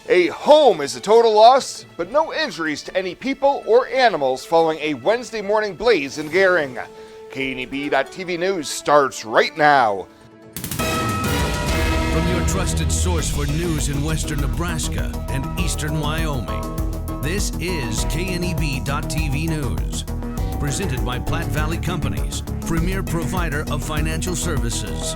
A home is a total loss, but no injuries to any people or animals following a Wednesday morning blaze in Garing. KNEB.TV News starts right now. From your trusted source for news in western Nebraska and eastern Wyoming, this is KNEB.TV News. Presented by Plat Valley Companies, premier provider of financial services.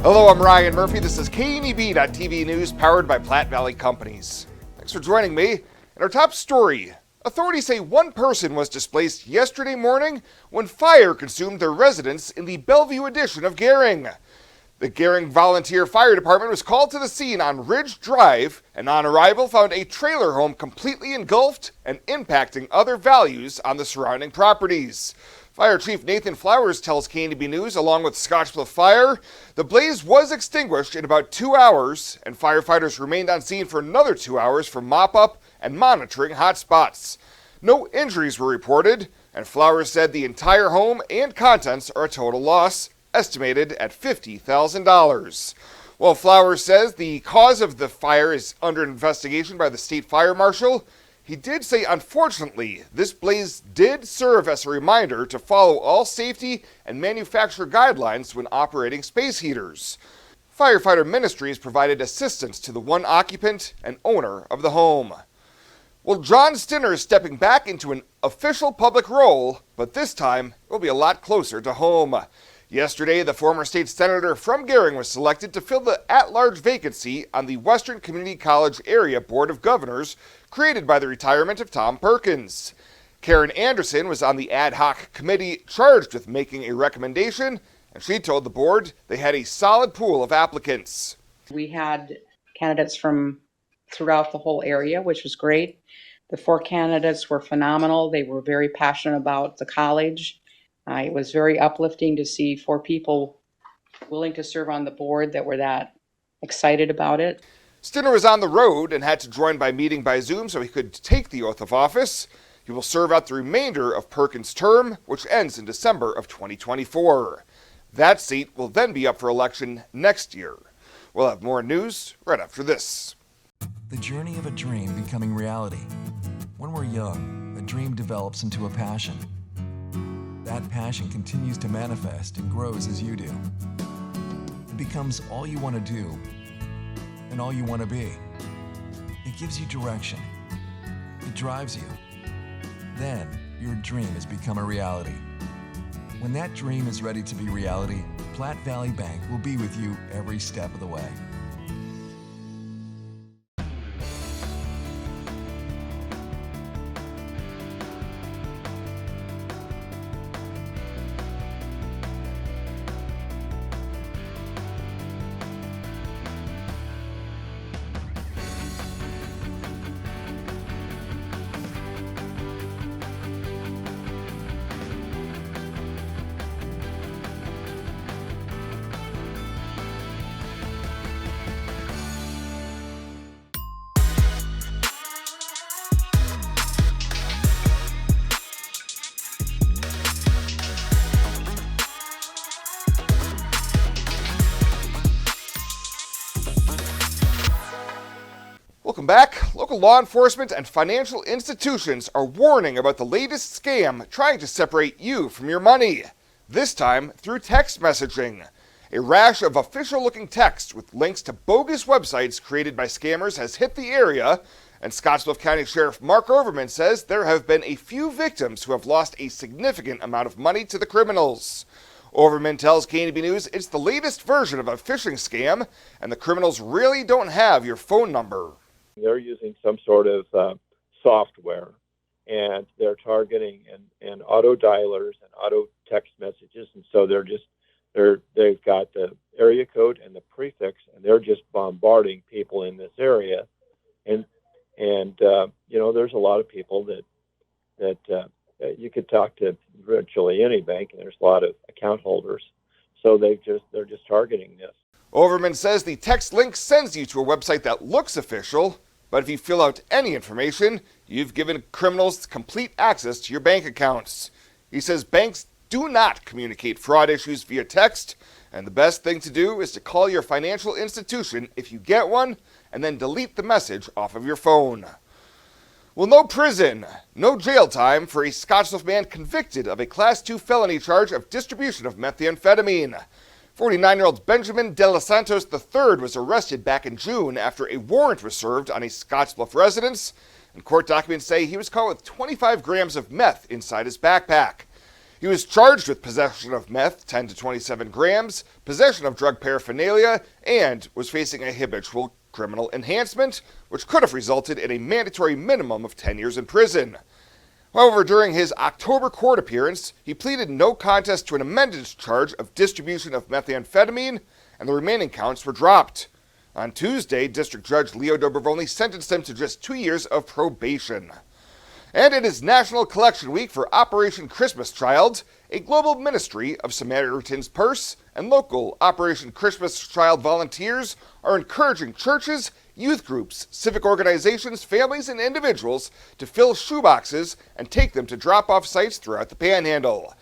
Hello, I'm Ryan Murphy. This is KNEB.TV News powered by Plat Valley Companies. Thanks for joining me. In our top story, authorities say one person was displaced yesterday morning when fire consumed their residence in the Bellevue edition of Garing. The Garing Volunteer Fire Department was called to the scene on Ridge Drive and on arrival found a trailer home completely engulfed and impacting other values on the surrounding properties. Fire Chief Nathan Flowers tells KNEB News, along with Scottsbluff Fire, the blaze was extinguished in about 2 hours, and firefighters remained on scene for another 2 hours for mop-up and monitoring hot spots. No injuries were reported, and Flowers said the entire home and contents are a total loss, estimated at $50,000. While Flowers says the cause of the fire is under investigation by the state fire marshal, he did say, unfortunately, this blaze did serve as a reminder to follow all safety and manufacturer guidelines when operating space heaters. Firefighter Ministries provided assistance to the one occupant and owner of the home. Well, John Stinner is stepping back into an official public role, but this time it will be a lot closer to home. Yesterday, the former state senator from Garing was selected to fill the at-large vacancy on the Western Community College Area Board of Governors created by the retirement of Tom Perkins. Karen Anderson was on the ad hoc committee charged with making a recommendation, and she told the board they had a solid pool of applicants. We had candidates from throughout the whole area, which was great. The 4 candidates were phenomenal. They were very passionate about the college. It was very uplifting to see 4 people willing to serve on the board that were that excited about it. Stinner was on the road and had to join by meeting by Zoom so he could take the oath of office. He will serve out the remainder of Perkins' term, which ends in December of 2024. That seat will then be up for election next year. We'll have more news right after this. The journey of a dream becoming reality. When we're young, a dream develops into a passion. That passion continues to manifest and grows as you do. It becomes all you want to do and all you want to be. It gives you direction. It drives you. Then your dream has become a reality. When that dream is ready to be reality, Plat Valley Bank will be with you every step of the way. Welcome back. Local law enforcement and financial institutions are warning about the latest scam trying to separate you from your money, this time through text messaging. A rash of official-looking text with links to bogus websites created by scammers has hit the area, and Scottsbluff County Sheriff Mark Overman says there have been a few victims who have lost a significant amount of money to the criminals. Overman tells KNEB News it's the latest version of a phishing scam, and the criminals really don't have your phone number. They're using some sort of software, and they're targeting and auto dialers and auto text messages, and so they've got the area code and the prefix, and they're just bombarding people in this area, and there's a lot of people that you could talk to virtually any bank, and there's a lot of account holders, so they're just targeting this. Overman says the text link sends you to a website that looks official, but if you fill out any information, you've given criminals complete access to your bank accounts. He says banks do not communicate fraud issues via text, and the best thing to do is to call your financial institution if you get one and then delete the message off of your phone. Well, no prison, no jail time for a Scottsbluff man convicted of a Class 2 felony charge of distribution of methamphetamine. 49-year-old Benjamin De Los Santos III was arrested back in June after a warrant was served on a Scottsbluff residence, and court documents say he was caught with 25 grams of meth inside his backpack. He was charged with possession of meth, 10 to 27 grams, possession of drug paraphernalia, and was facing a habitual criminal enhancement, which could have resulted in a mandatory minimum of 10 years in prison. However, during his October court appearance, he pleaded no contest to an amended charge of distribution of methamphetamine, and the remaining counts were dropped. On Tuesday, District Judge Leo Dobrevony sentenced him to just 2 years of probation. And it is National Collection Week for Operation Christmas Child, a global ministry of Samaritan's Purse, and local Operation Christmas Child volunteers are encouraging churches, youth groups, civic organizations, families, and individuals to fill shoeboxes and take them to drop-off sites throughout the Panhandle.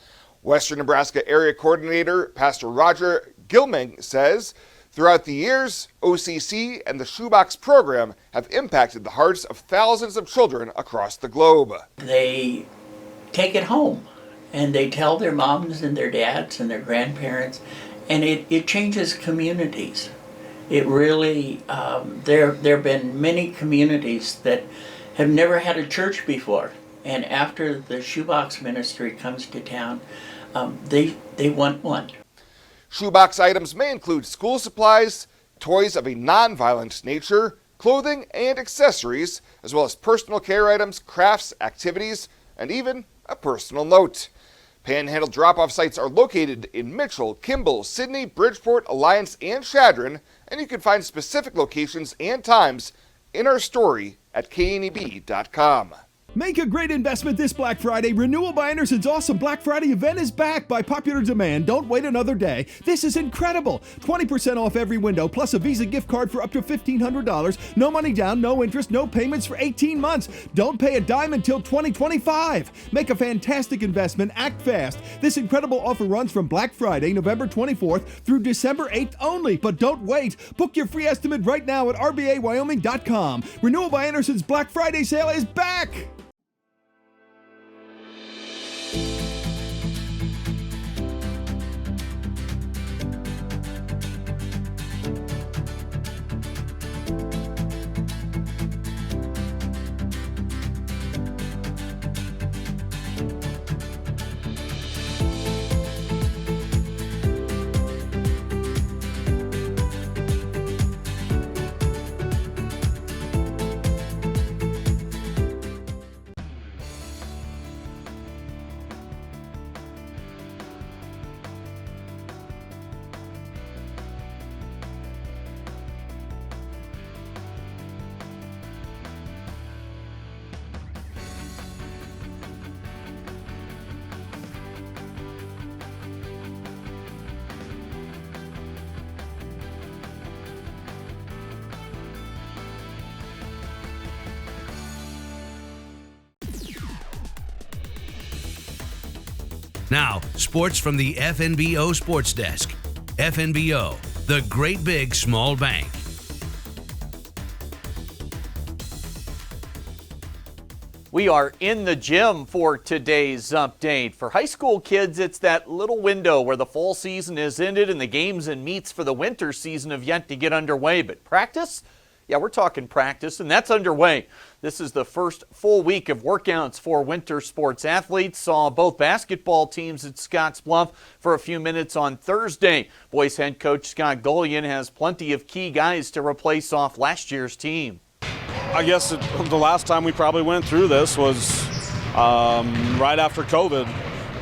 Western Nebraska Area Coordinator Pastor Roger Gilming says, throughout the years, OCC and the Shoebox program have impacted the hearts of thousands of children across the globe. They take it home and they tell their moms and their dads and their grandparents, and it changes communities. It really, there have been many communities that have never had a church before, and after the Shoebox ministry comes to town, they want one. Shoebox items may include school supplies, toys of a non-violent nature, clothing and accessories, as well as personal care items, crafts, activities, and even a personal note. Panhandle drop-off sites are located in Mitchell, Kimball, Sidney, Bridgeport, Alliance, and Chadron, and you can find specific locations and times in our story at kneb.com. Make a great investment this Black Friday. Renewal by Anderson's awesome Black Friday event is back by popular demand. Don't wait another day. This is incredible. 20% off every window, plus a Visa gift card for up to $1,500. No money down, no interest, no payments for 18 months. Don't pay a dime until 2025. Make a fantastic investment. Act fast. This incredible offer runs from Black Friday, November 24th through December 8th only. But don't wait. Book your free estimate right now at rbawyoming.com. Renewal by Anderson's Black Friday sale is back. Now, sports from the FNBO Sports Desk. FNBO, the great big small bank. We are in the gym for today's update. For high school kids, it's that little window where the fall season is ended and the games and meets for the winter season have yet to get underway. But practice? Yeah, we're talking practice, and that's underway. This is the first full week of workouts for winter sports athletes. Saw both basketball teams at Scottsbluff for a few minutes on Thursday. Boys head coach Scott Golian has plenty of key guys to replace off last year's team. I guess the last time we probably went through this was right after COVID.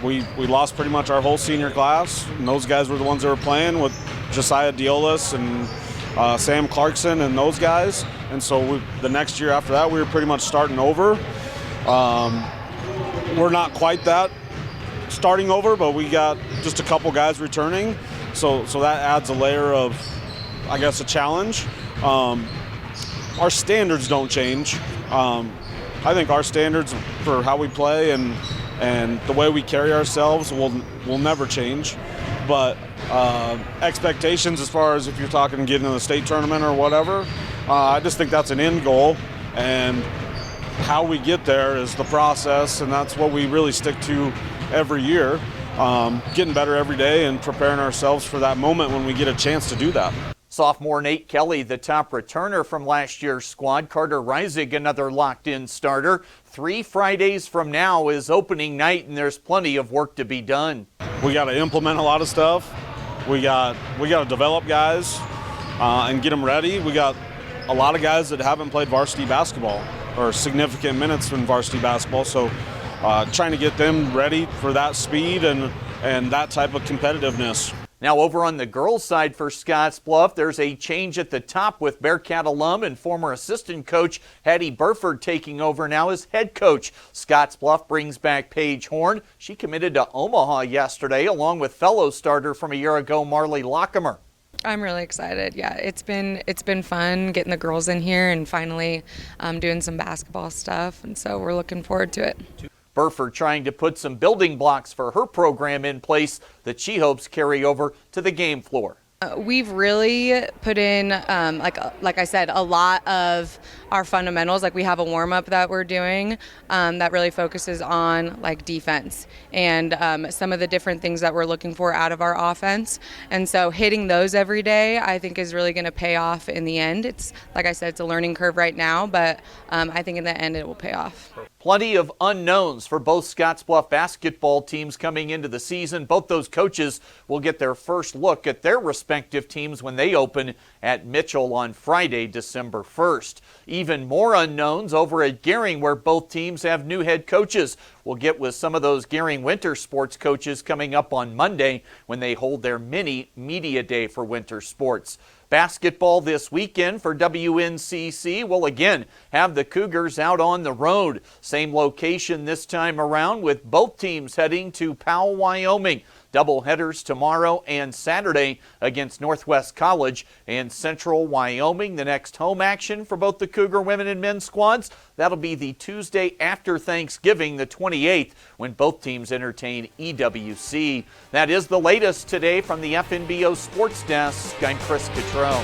We lost pretty much our whole senior class, and those guys were the ones that were playing with Josiah Diolis and Sam Clarkson and those guys. And so the next year after that, we were pretty much starting over. We're not quite that starting over, but we got just a couple guys returning. So that adds a layer of, I guess, a challenge. Our standards don't change. I think our standards for how we play and the way we carry ourselves will never change. But expectations as far as if you're talking getting in the state tournament or whatever, I just think that's an end goal, and how we get there is the process, and that's what we really stick to every year, getting better every day and preparing ourselves for that moment when we get a chance to do that. Sophomore Nate Kelly, the top returner from last year's squad. Carter Reisig, another locked-in starter. 3 Fridays from now is opening night, and there's plenty of work to be done. We got to implement a lot of stuff. We got to develop guys and get them ready. We got a lot of guys that haven't played varsity basketball or significant minutes in varsity basketball, so trying to get them ready for that speed and that type of competitiveness. Now over on the girls' side for Scottsbluff, there's a change at the top with Bearcat alum and former assistant coach Hattie Burford taking over now as head coach. Scottsbluff brings back Paige Horn. She committed to Omaha yesterday along with fellow starter from a year ago, Marley Lockemer. I'm really excited. Yeah, it's been fun getting the girls in here and finally doing some basketball stuff, and so we're looking forward to it. Burford trying to put some building blocks for her program in place that she hopes carry over to the game floor. We've really put in, like I said, a lot of our fundamentals. Like we have a warm-up that we're doing that really focuses on like defense and some of the different things that we're looking for out of our offense. And so hitting those every day, I think, is really going to pay off in the end. It's, like I said, it's a learning curve right now, but I think in the end it will pay off. Plenty of unknowns for both Scottsbluff basketball teams coming into the season. Both those coaches will get their first look at their respective teams when they open at Mitchell on Friday, December 1st. Even more unknowns over at Garing, where both teams have new head coaches. We'll get with some of those Garing winter sports coaches coming up on Monday when they hold their mini media day for winter sports. Basketball this weekend for WNCC will again have the Cougars out on the road. Same location this time around with both teams heading to Powell, Wyoming. Doubleheaders tomorrow and Saturday against Northwest College and Central Wyoming. The next home action for both the Cougar women and men's squads, that'll be the Tuesday after Thanksgiving, the 28th, when both teams entertain EWC. That is the latest today from the FNBO Sports Desk. I'm Chris Katro.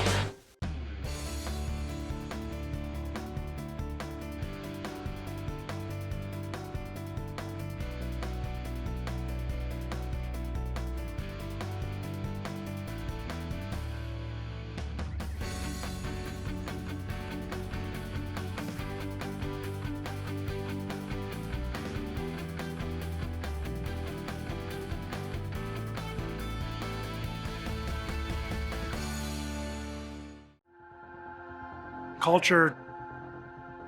Culture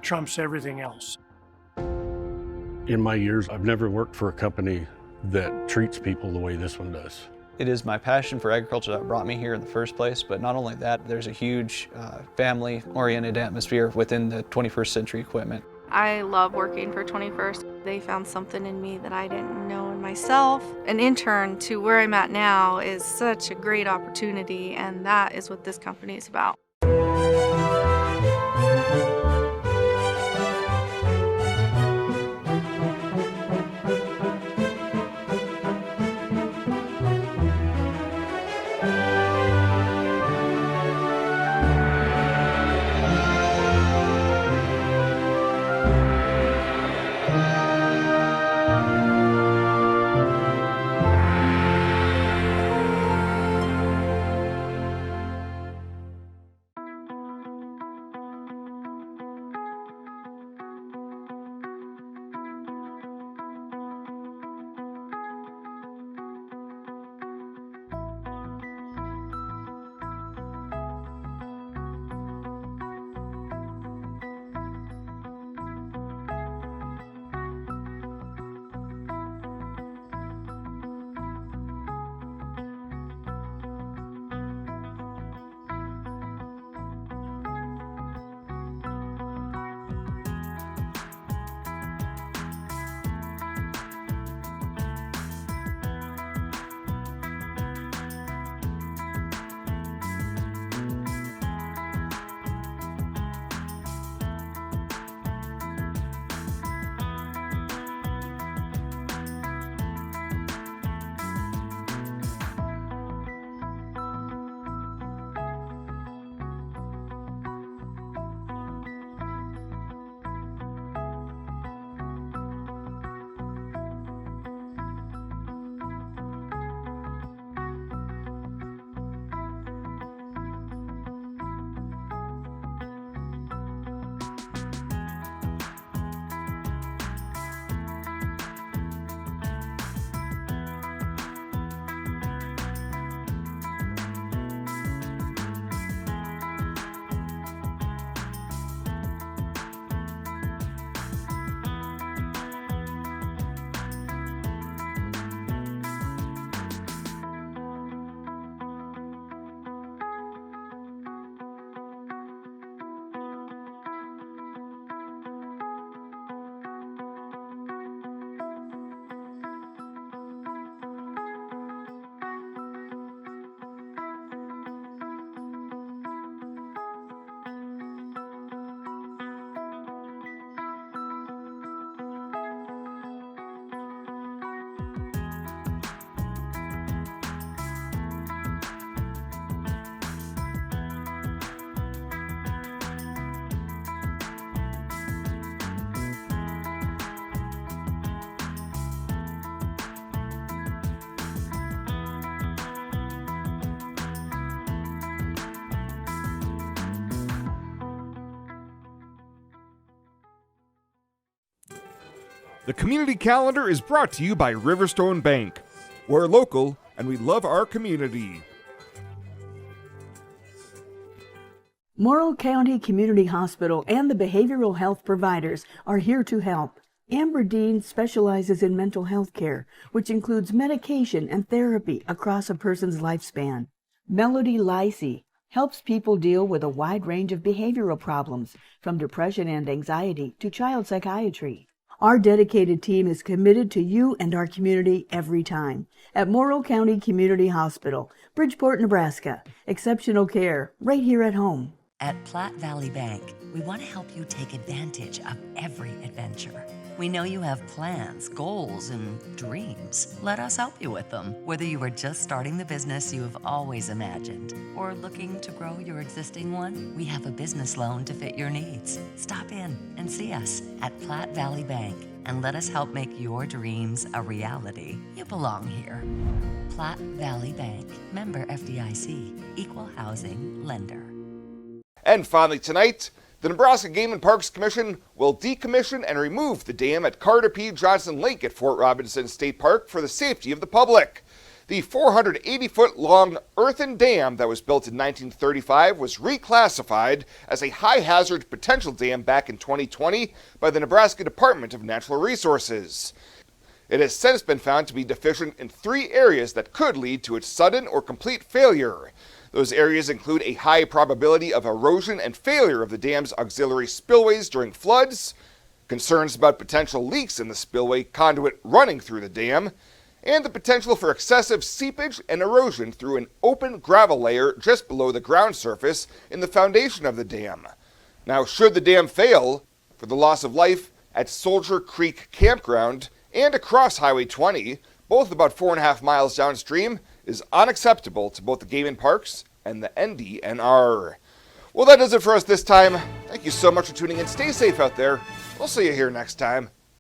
trumps everything else. In my years, I've never worked for a company that treats people the way this one does. It is my passion for agriculture that brought me here in the first place, but not only that, there's a huge family-oriented atmosphere within the 21st Century Equipment. I love working for 21st. They found something in me that I didn't know in myself. An intern to where I'm at now is such a great opportunity, and that is what this company is about. The community calendar is brought to you by Riverstone Bank. We're local and we love our community. Morrill County Community Hospital and the behavioral health providers are here to help. Amber Dean specializes in mental health care, which includes medication and therapy across a person's lifespan. Melody Lacey helps people deal with a wide range of behavioral problems, from depression and anxiety to child psychiatry. Our dedicated team is committed to you and our community every time. At Morrill County Community Hospital, Bridgeport, Nebraska. Exceptional care right here at home. At Plat Valley Bank, we want to help you take advantage of every adventure. We know you have plans, goals, and dreams. Let us help you with them. Whether you are just starting the business you have always imagined or looking to grow your existing one, we have a business loan to fit your needs. Stop in and see us at Plat Valley Bank and let us help make your dreams a reality. You belong here. Plat Valley Bank, member FDIC, equal housing lender. And finally tonight, the Nebraska Game and Parks Commission will decommission and remove the dam at Carter P. Johnson Lake at Fort Robinson State Park for the safety of the public. The 480-foot-long earthen dam that was built in 1935 was reclassified as a high-hazard potential dam back in 2020 by the Nebraska Department of Natural Resources. It has since been found to be deficient in 3 areas that could lead to its sudden or complete failure. Those areas include a high probability of erosion and failure of the dam's auxiliary spillways during floods, concerns about potential leaks in the spillway conduit running through the dam, and the potential for excessive seepage and erosion through an open gravel layer just below the ground surface in the foundation of the dam. Now, should the dam fail, for the loss of life at Soldier Creek Campground and across Highway 20, both about 4.5 miles downstream, is unacceptable to both the Game and Parks and the NDNR. Well, that does it for us this time. Thank you so much for tuning in. Stay safe out there. We'll see you here next time.